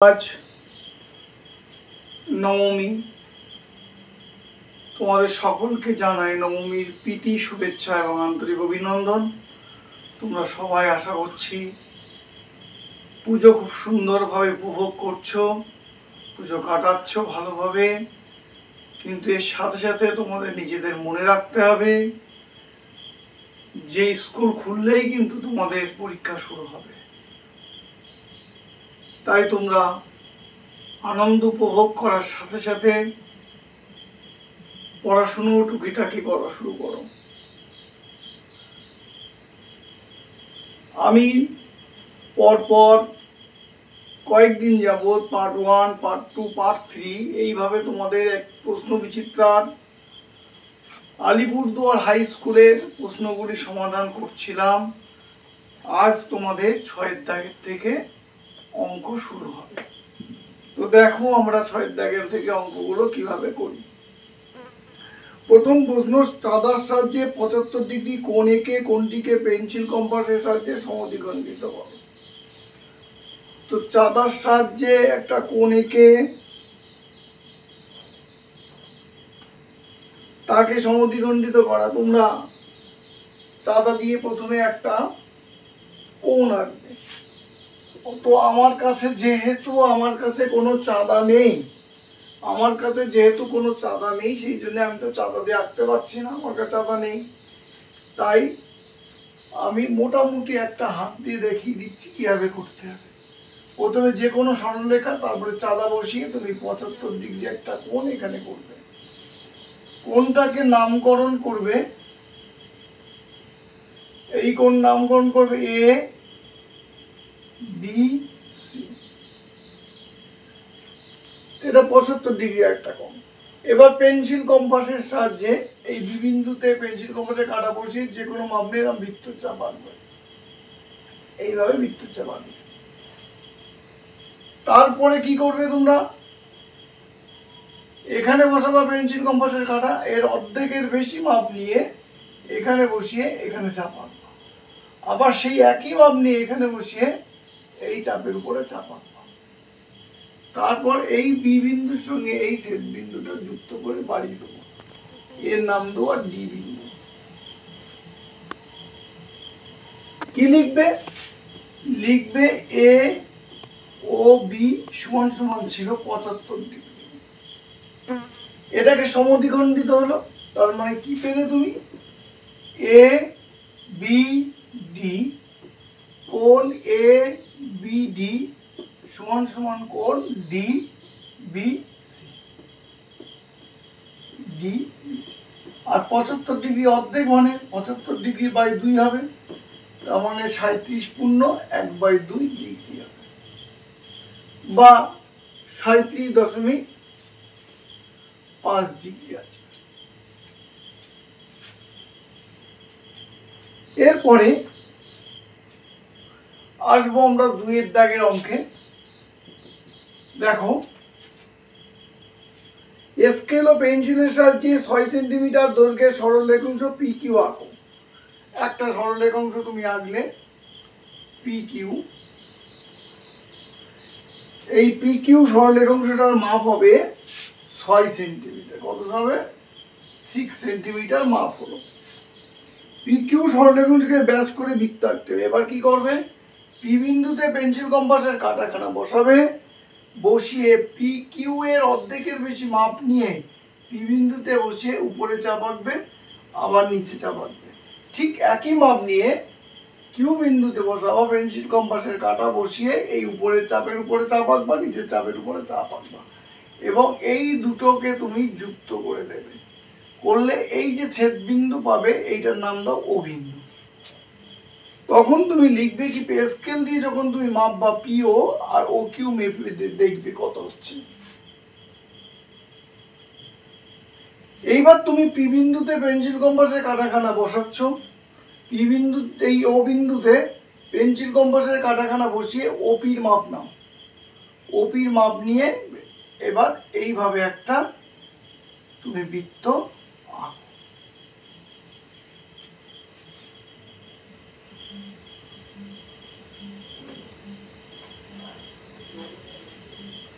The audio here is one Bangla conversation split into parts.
আজ নবমী। তোমাদের সকলকে জানাই নবমীর প্রীতি, শুভেচ্ছা এবং আন্তরিক অভিনন্দন। তোমরা সবাই আশা করছি পুজো খুব সুন্দরভাবে উপভোগ করছো, পুজো কাটাচ্ছ ভালোভাবে। কিন্তু এর সাথে সাথে তোমাদের নিজেদের মনে রাখতে হবে যে স্কুল খুললেই কিন্তু তোমাদের পরীক্ষা শুরু হবে। তাই তোমরা আনন্দ উপভোগ করার সাথে সাথে পড়াশুনো টুকিটাকি করা শুরু করো। আমি পরপর কয়েকদিন যাবৎ পার্ট 1, পার্ট 2, পার্ট 3 এইভাবে তোমাদের এক প্রশ্ন বিচিত্রার আলিপুরদুয়ার হাই স্কুলের প্রশ্নগুলি সমাধান করছিলাম। আজ তোমাদের 6 দাগের থেকে অঙ্ক শুরু হবে। তো দেখো আমরা 6 দাগের থেকে অঙ্কগুলো কিভাবে করি। প্রথম প্রশ্ন, চাঁদার সাহায্যে 75 ডিগ্রি কোণ এঁকে কোণটিকে পেন্সিল কম্পাসের সাহায্যে সমদ্বিখণ্ডিত করো। তো চাঁদার সাহায্যে একটা কোণ এঁকে তাকে সমদ্বিখণ্ডিত করা। তোমরা চাঁদা দিয়ে প্রথমে একটা কোণ আঁকবে। তো আমার কাছে যেহেতু কোনো চাঁদা নেই, সেই জন্য আমি তো চাঁদা দিয়ে আঁকতে পারছি না, আমার কাছে চাঁদা নেই। তাই আমি মোটামুটি একটা হাত দিয়ে দেখিয়ে দিচ্ছি কিভাবে করতে হবে। প্রথমে যে কোনো সরলরেখা, তারপরে চাঁদা বসিয়ে তুমি 75 ডিগ্রি একটা কোণ এখানে করবে। কোণটাকে নামকরণ করবে, এই কোণ নামকরণ করবে এ বি সি। এটা 75 ডিগ্রি একটা কোণ। এবার পেন্সিল কম্পাসের সাহায্যে এই বি বিন্দুতে পেন্সিল কম্পাসে কাটা বসিয়ে যে কোনো মাপ নিয়ে বৃত্তচাপ আঁকবে। এইভাবে বৃত্তচাপ আঁকবে। তারপরে কি করবে তোমরা, এখানে বসাবা পেন্সিল কম্পাসের কাটা, এর অর্ধেকের বেশি মাপ নিয়ে এখানে বসিয়ে এখানে চাপ আঁকবা। আবার সেই একই মাপ নিয়ে এখানে বসিয়ে এই চাপের উপরে চাপ আঁকবা। তারপর এই বি বিন্দুর সঙ্গে এই ছেদ বিন্দুটা যুক্ত করে বাড়িয়ে দেবো, এর নাম দেবো ডি বিন্দু। কি লিখবে? লিখবে এ ও বি সমান সমান ছিল 75 ডিগ্রি। এটাকে সমদ্বিখণ্ডিত হলো, তার মানে কি পেলে তুমি? এ বি ডি কোণ এ বি ডি সমান সমান কোণ ডি বি সি। ডি আর 75 ডিগ্রি অর্ধেক মানে 75 ডিগ্রি বাই 2 হবে, তার মানে 37 পূর্ণ 1/2 ডিগ্রি হবে, বা 37.5 ডিগ্রি আছে। এরপরে আসবো আমরা 2 দাগের অঙ্কে। দেখো, স্কেল ও পেন্সিলের সাহায্যে 6 সেন্টিমিটার দৈর্ঘ্যের সরলরেখাংশ পি কিউ আঁকো। একটা সরলরেখাংশ তুমি আঁকলে পি কিউ। এই পি কিউ সরলরেখাংশটার মাপ হবে 6 সেন্টিমিটার। কত হবে? 6 সেন্টিমিটার মাপ হলো। পি কিউ সরলরেখাংশকে ব্যাস করে বৃত্ত আঁকতে হবে। এবার কি করবে? পি বিন্দুতে পেন্সিল কম্পাসের কাঁটাখানা বসাবে, বসিয়ে পি কিউ এর অর্ধেকের বেশি মাপ নিয়ে পি বিন্দুতে বসিয়ে উপরে চাপ আঁকবে, আবার নিচে চাপ আঁকবে। ঠিক একই মাপ নিয়ে কিউ বিন্দুতে বসাবো, পেন্সিল কম্পাসের কাঁটা বসিয়ে এই উপরের চাপের উপরে চাপ আঁকবা, নিচের চাপের উপরে চাপ আঁকবা, এবং এই দুটোকে তুমি যুক্ত করে দেবে। করলে এই যে ছেদ বিন্দু পাবে, এইটার নাম দাও ও বিন্দু। তখন তুমি লিখবে কি, স্কেল দিয়ে যখন তুমি মাপবা পিও আর ও কিউ মেপে দেখবে কত হচ্ছে। এইবার তুমি পি বিন্দুতে পেন্সিল কম্পাসের কাঁটাখানা বসাচ্ছ, পি বিন্দু এই ও বিন্দুতে পেন্সিল কম্পাসের কাঁটাখানা বসিয়ে ওপির মাপ নাও। ওপির মাপ নিয়ে এবার এইভাবে একটা তুমি বৃত্ত আঁকো।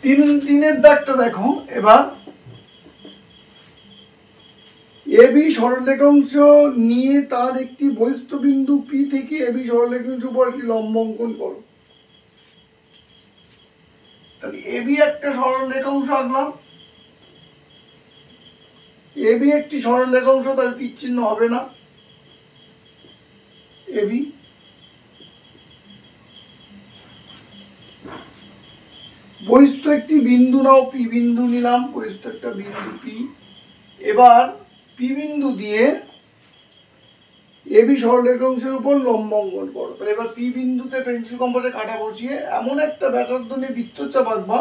তিনের দাগটা দেখো এবার। এবি সরলরেখাংশ নিয়ে তার একটি বহিস্থ বিন্দু পি থেকে এবি সরলরেখাংশ উপর একটি লম্ব অঙ্কন করো। তাহলে এবি একটা সরলরেখাংশ আঁকলাম, এবি একটি সরলরেখাংশ, তাহলে তীর চিহ্ন হবে না। এবি বহিস্থ একটি বিন্দু নাও, পি বিন্দু নিলাম, বহিস্থ একটা বিন্দু পি। এবার পি বিন্দু দিয়ে এবি সরলরেখাংশের উপর লম্ব অঙ্কন করো। তাহলে এবার পি বিন্দুতে পেন্সিল কম্পাসে কাটা বসিয়ে এমন একটা ব্যাসার্ধ নিয়ে বৃত্তচাপ আঁকবা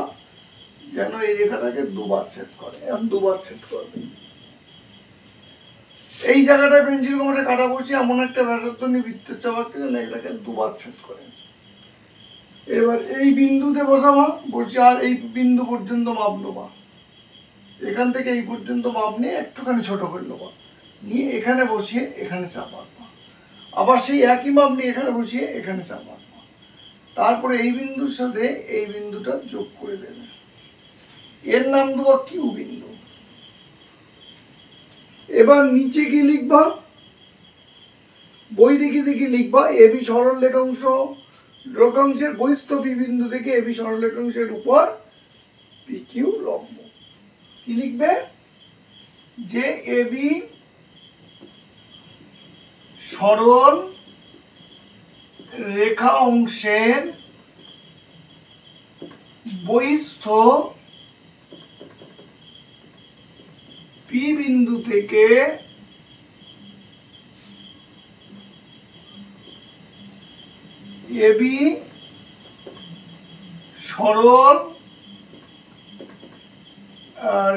যেন এই রেখাটাকে দুবার ছেদ করে। এখন দুবার ছেদ করবে, এই জায়গাটায় পেন্সিল কম্পাসে কাটা বসিয়ে এমন একটা ব্যাসার্ধ নিয়ে বৃত্তচাপ আঁকতে যেন এটাকে দুবার ছেদ করে। এবার এই বিন্দুতে বসাবা, বসে আর এই বিন্দু পর্যন্ত মাপ নেবা, এখান থেকে এই পর্যন্ত মাপ নিয়ে একটুখানি ছোট করে নেবা, নিয়ে এখানে বসিয়ে এখানে চাপ আঁকবা। আবার সেই একই মাপ নিয়ে এখানে বসিয়ে এখানে চাপ আঁকবা। তারপরে এই বিন্দুর সাথে এই বিন্দুটা যোগ করে দেবে, এর নাম দেবো কিউ বিন্দু। এবার নিচে কি লিখবা, বই দেখে দেখে লিখবা এবি সরলরেখাংশের বহিস্থ পি বিন্দু থেকে এবি সরলরেখাংশের উপর পি কিউ লম্ব। কি লিখবে, যে এবি সরল রেখা অংশের বহিস্থ পি বিন্দু থেকে এবি সরল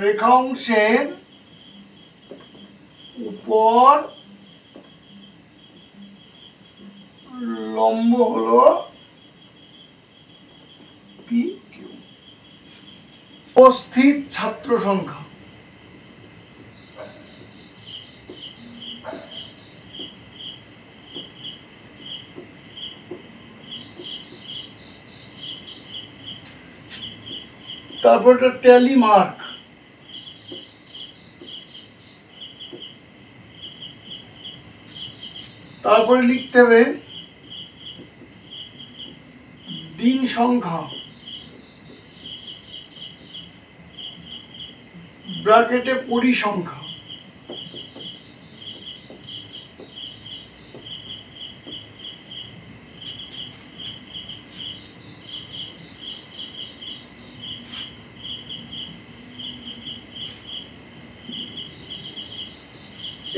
রেখা অংশের উপর লম্ব হলো পি কিউ। উপস্থিত ছাত্র সংখ্যা তারপর একটা ট্যালি মার্ক, তারপরে লিখতে হবে দিন সংখ্যা ব্র্যাকেটে পরিসংখ্যা।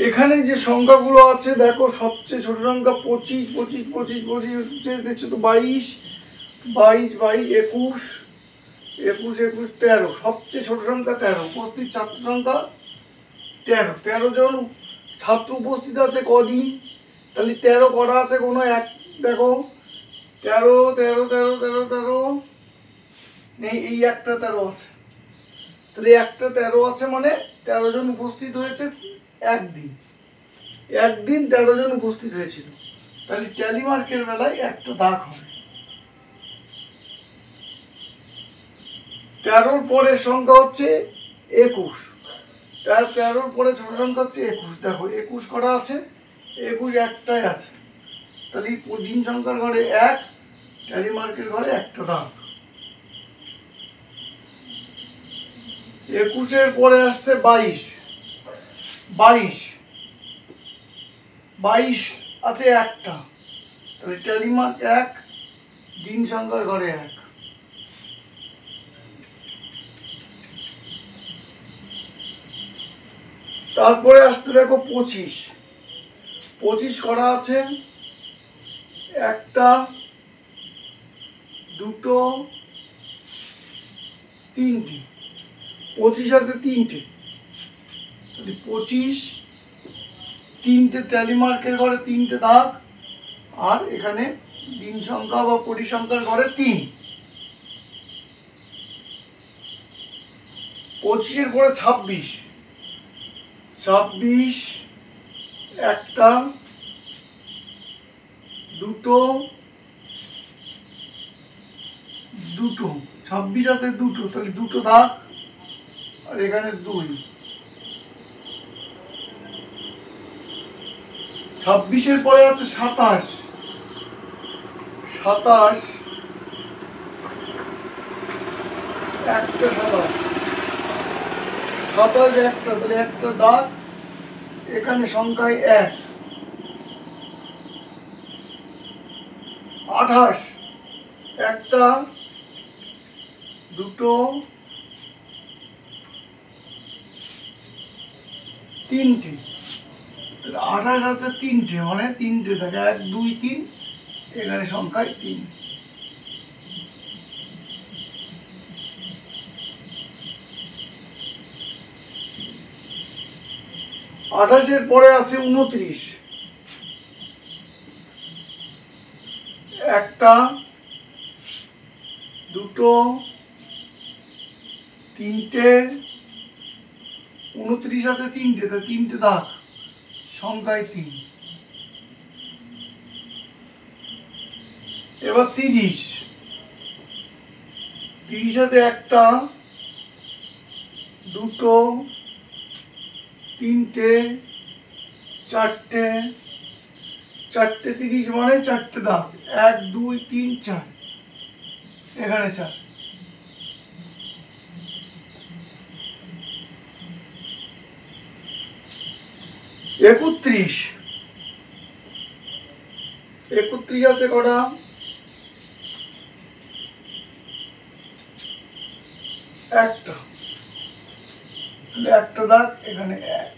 এখানে যে সংখ্যাগুলো আছে দেখো, সবচেয়ে ছোট সংখ্যা 25, 25, 25, 25 দেখছো তো 22, 22, 22, 21, 21, 21, 13, সবচেয়ে ছোট সংখ্যা 13। উপস্থিত ছাত্র সংখ্যা 13, 13 জন ছাত্র উপস্থিত আছে কদিন, তাহলে 13 করা আছে কোনো এক, দেখো 13, 13, 13, 13, 13 নেই, এই একটা 13 আছে, তাহলে একটা 13 আছে মানে 13 জন উপস্থিত হয়েছে একদিন, একদিন 13 জন উপস্থিত হয়েছিল, তাহলে ট্যালি মার্কের বেলায় একটা দাগ হবে। 13 পরের সংখ্যা হচ্ছে 21, 13 পরে ছোট সংখ্যা হচ্ছে 21, দেখো 21 করা আছে, 21 একটাই আছে, তাহলে দিন সংখ্যার ঘরে 1, ট্যালি মার্কের ঘরে একটা দাগ। 21 পরে আসছে 22, 22, 22 আছে একটা, তাহলে ট্যালি মার্ক 1, দিন সংখ্যার ঘরে 1। তারপরে আসছে দেখো 25, 25 করা আছে একটা, দুটো, তিনটে, 25 আছে তিনটে, 25, তিনটে ট্যালি মার্কের ঘরে তিনটে দাগ, আর এখানে দিন সংখ্যা বা পরিসংখ্যার ঘরে 3। 25 পরে 26, 26 একটা, দুটো, দুটো, 26 আছে দুটো, তাহলে দুটো দাগ, আর এখানে 2। 26-এর পরে আছে 27, 27 একটা 27, 27 একটা, তাহলে একটা দাগ, এখানে সংখ্যায় 1। 28 একটা, দুটো, তিনটে, 28 আছে তিনটে, মানে তিনটে থাকে, 1 2 3, এখানে সংখ্যায় 3। আঠাশের পরে আছে 29, একটা, দুটো, তিনটে, 29 আছে তিনটে, তাহলে তিনটে দাগ, সংখ্যায় 3। এবার 30, 30 আছে একটা, দুটো, তিনটে, চারটে, 30 মানে চারটে দাগ, 1 2 3 4, এখানে 4। একত্রিশ, 31 আছে কটা, একটা, একটা দাগ, এখানে 1।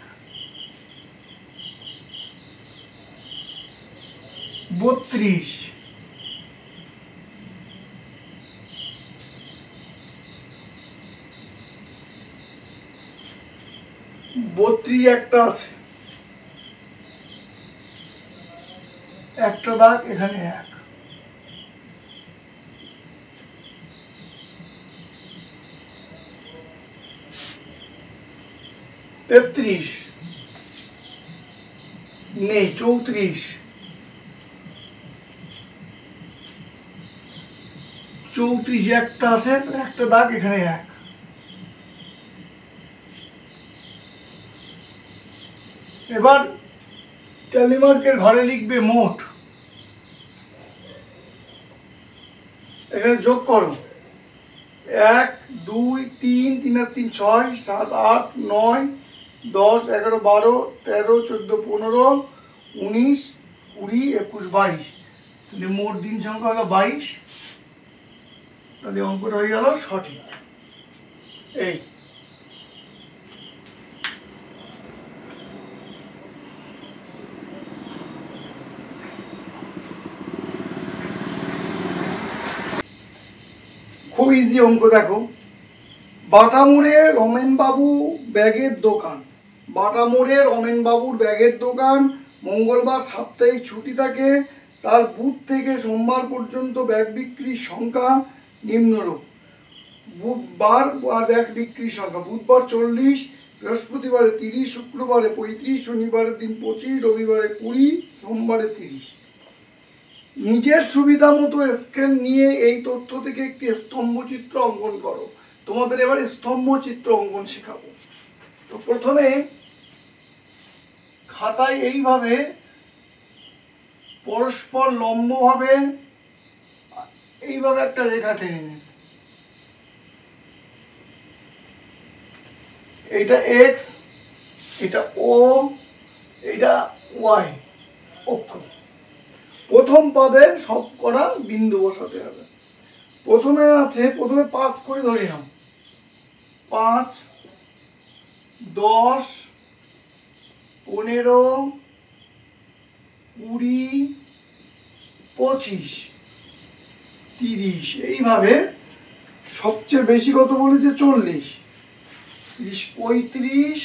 32, 32 একটা আছে, একটা দাগ, এখানে 1। 33 নেই, 34, 34 একটা আছে, একটা দাগ, এখানে 1। এবার ট্যালিমার্কের ঘরে লিখবে মোট, এখানে যোগ করো, 1 2 3 3 আর 3 6 7 8 9 10 11 12 13 14 15 19 20 21 22, তাহলে মোট দিন সংখ্যা হলো 22। তাহলে অঙ্কটা হয়ে গেল সঠিক। এই খুব ইজি অঙ্ক, দেখো, বাটামোড়ে রমেনবাবু ব্যাগের দোকান, বাটামোড়ে রমেনবাবুর ব্যাগের দোকান, মঙ্গলবার সাপ্তাহিক ছুটি থাকে, তার বুধ থেকে সোমবার পর্যন্ত ব্যাগ বিক্রির সংখ্যা নিম্নরূপ। বুধবার ব্যাগ বিক্রির সংখ্যা, বুধবার 40, বৃহস্পতিবারে 30, শুক্রবারে 35, শনিবারের দিন 25, রবিবারে 20, সোমবারে 30। নিজের সুবিধা মতো স্কেল নিয়ে এই তথ্য থেকে একটি স্তম্ভচিত্র অঙ্কন করো। তোমাদের এবারে স্তম্ভচিত্র অঙ্কন শেখাবো। তো প্রথমে খাতায় এইভাবে পরস্পর লম্বভাবে এইভাবে একটা রেখা টেনে নেবে। এটা এক্স, এটা ও, এটা ওয়াই অক্ষ। প্রথম পদে সব করা বিন্দু বসাতে হবে। প্রথমে আছে, প্রথমে 5 করে ধরে নাও, 5 10 15 20 25 30, এইভাবে সবচেয়ে বেশি কত বলেছে 40, 30 35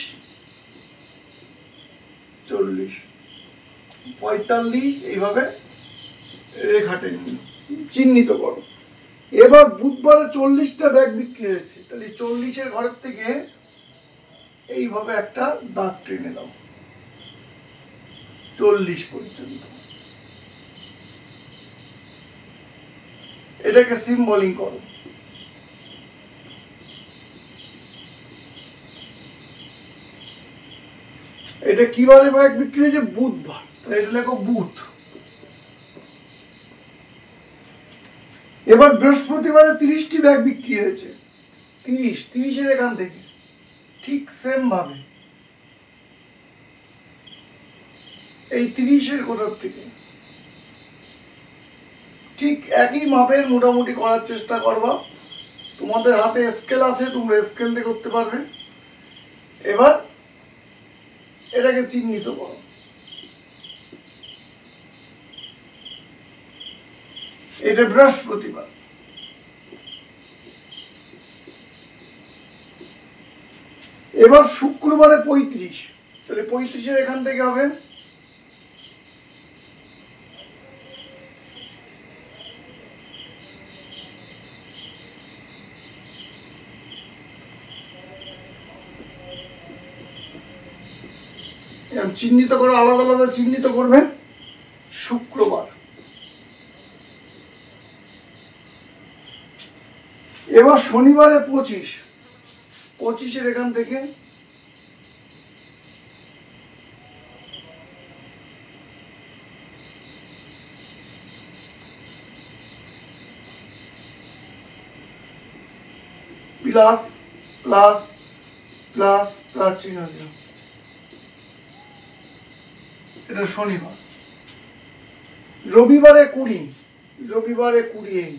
40 45, এইভাবে রেখাটা চিহ্নিত করো। এবার বুধবারে 40টা ব্যাগ বিক্রি হয়েছে, তাহলে 40-এর ঘরের থেকে এইভাবে একটা দাগ টেনে দাও 40 পর্যন্ত। এটাকে সিম্বলিং করো। এটা কি বারে ব্যাগ বিক্রি হয়েছে? বুধবার। এটা লেখো বুধ। এবার বৃহস্পতিবারে 30টি ব্যাগ বিক্রি হয়েছে। 30 এখান থেকে ঠিক সেম ভাবে এই 30 কোথার থেকে ঠিক একই মাপের মোটামুটি করার চেষ্টা করবা। তোমাদের হাতে স্কেল আছে, তোমরা স্কেল দিয়ে করতে পারবে। এবার এটাকে চিহ্নিত করো। এটা বৃহস্পতিবার। এবার শুক্রবারে 35, তাহলে 35 এখান থেকে হবে চিহ্নিত করে, আলাদা আলাদা চিহ্নিত করবে। শুক্রবার। এবার শনিবারে 25 এখান থেকে প্লাস প্লাস প্লাস প্লাস চিহ্ন দিলাম। এটা শনিবার। রবিবারে 20, রবিবারে 20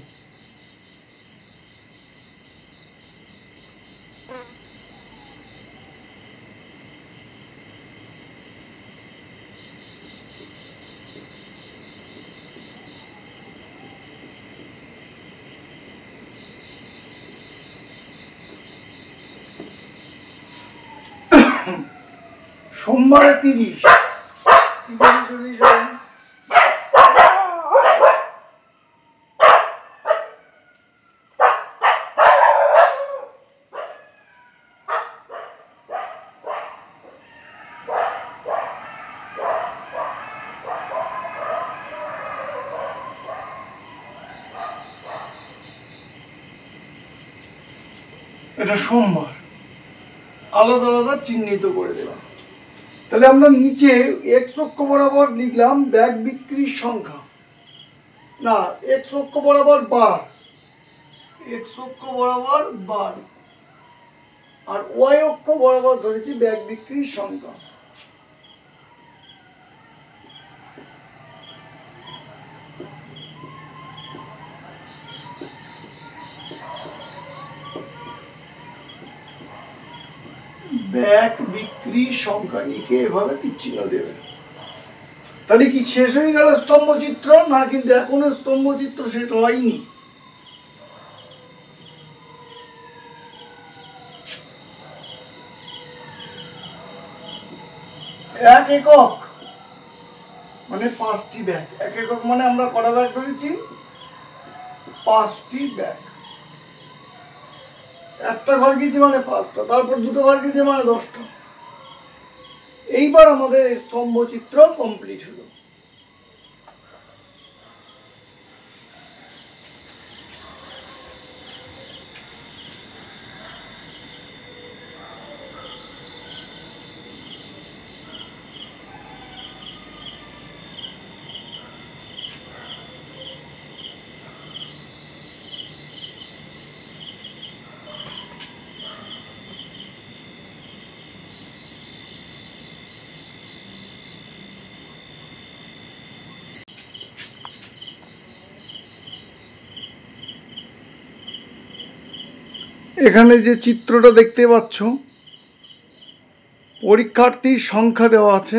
সোমবারে 30, 30 এটা সোমবার। আলাদা আলাদা চিহ্নিত করে দিলাম। তাহলে আমরা নিচে এক্স অক্ষ বরাবর লিখলাম ব্যাগ বিক্রির সংখ্যা, না এক্স অক্ষ বরাবর বার, এক্স অক্ষ বরাবর বার, আর ওয়াই অক্ষ বরাবর ধরেছি ব্যাগ বিক্রির সংখ্যা। ব্যাগ বিক্রি সংখ্যা লিখে এভাবে চিহ্ন দেবে। তাহলে কি শেষ হয়ে গেল স্তম্ভচিত্র? না, কিন্তু এখনো স্তম্ভচিত্র শেষ হয়নি। এক একক মানে 5টি ব্যাগ। এক একক মানে আমরা কটা ব্যাগ ধরেছি? 5টি ব্যাগ। একটা ঘর গিয়েছি মানে 5টা, তারপর দুটো ঘর গিয়েছি মানে 10টা। এইবার আমাদের স্তম্ভচিত্র কমপ্লিট হলো। এখানে যে চিত্রটা দেখতে পাচ্ছ, পরীক্ষার্থীর সংখ্যা দেওয়া আছে।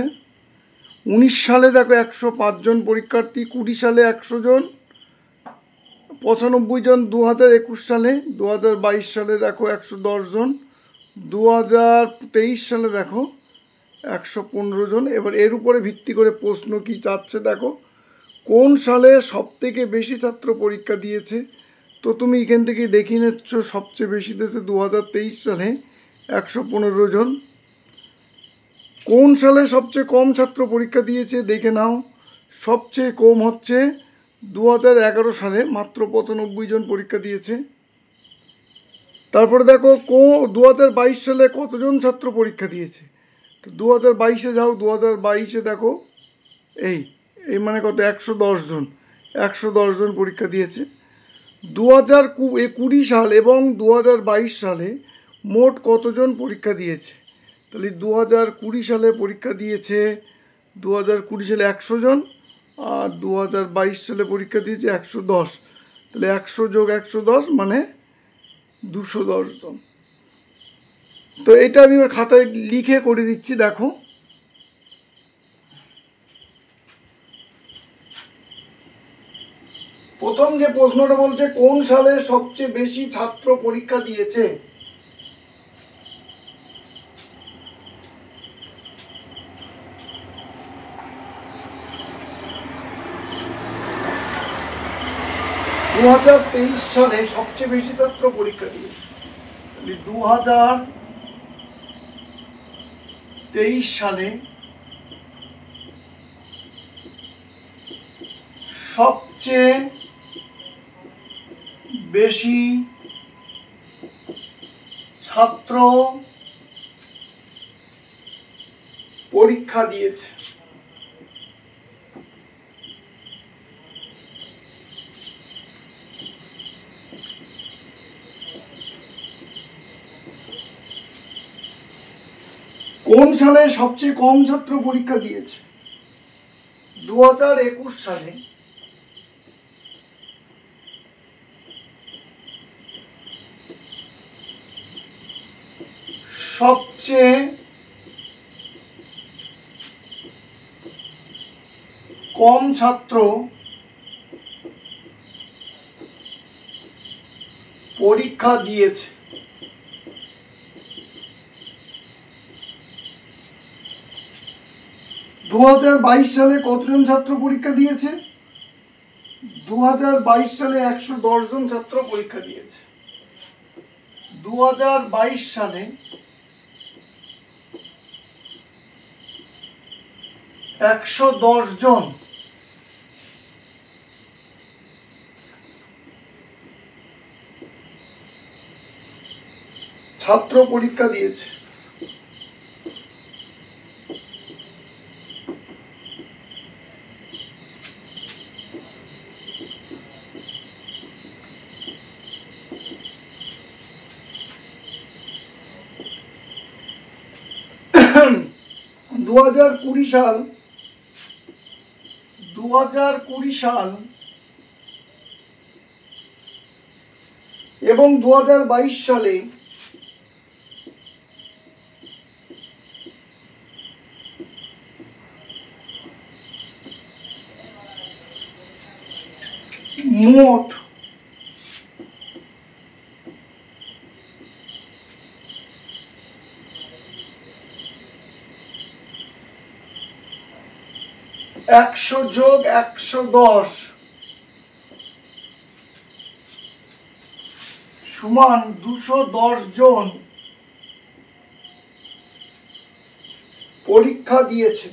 19 সালে দেখো 105 জন পরীক্ষার্থী, 20 সালে 100 জন, 95 জন 2021 সালে, 2022 সালে দেখো 110 জন, 2023 সালে দেখো 115 জন। এবার এর উপরে ভিত্তি করে প্রশ্ন কি চাচ্ছে দেখো, কোন সালে সব থেকে বেশি ছাত্র পরীক্ষা দিয়েছে? তো তুমি এখান থেকে দেখিয়ে নিচ্ছ সবচেয়ে বেশি দিয়েছে 2023 সালে 115 জন। কোন সালে সবচেয়ে কম ছাত্র পরীক্ষা দিয়েছে দেখে নাও, সবচেয়ে কম হচ্ছে 2011 সালে, মাত্র 95 জন পরীক্ষা দিয়েছে। তারপরে দেখো 2022 সালে কতজন ছাত্র পরীক্ষা দিয়েছে? তো 2022-এ যাও, 2022-এ দেখো এই এই মানে কত, 110 জন, 110 জন পরীক্ষা দিয়েছে। 2020 সাল এবং 2022 সালে মোট কতজন পরীক্ষা দিয়েছে? তাহলে 2020 সালে পরীক্ষা দিয়েছে, 2020 সালে 100 জন, আর 2022 সালে পরীক্ষা দিয়েছে 110। তাহলে 100 যোগ 110 মানে 210 জন। তো এটা আমি ওর খাতায় লিখে করে দিচ্ছি, দেখো। প্রথম যে প্রশ্নটা বলছে কোন সালে সবচেয়ে বেশি ছাত্র পরীক্ষা দিয়েছে? দু 2023 সালে সবচেয়ে বেশি ছাত্র পরীক্ষা দিয়েছে। 2023 সালে সবচেয়ে বেশি ছাত্র পরীক্ষা দিয়েছে। কোন সালে সবচেয়ে কম ছাত্র পরীক্ষা দিয়েছে? 2021 সালে সবচেয়ে কম ছাত্র পরীক্ষা দিয়েছে। 2022 সালে কতজন ছাত্র পরীক্ষা দিয়েছে? 2022 সালে 110 জন ছাত্র পরীক্ষা দিয়েছে। 2022 সালে 110 জন ছাত্র পরীক্ষা দিয়েছে। দু হাজার কুড়ি সাল এবং 2022 সালে মোট একশো যোগ 110 সমান 210 জন পরীক্ষা দিয়েছে।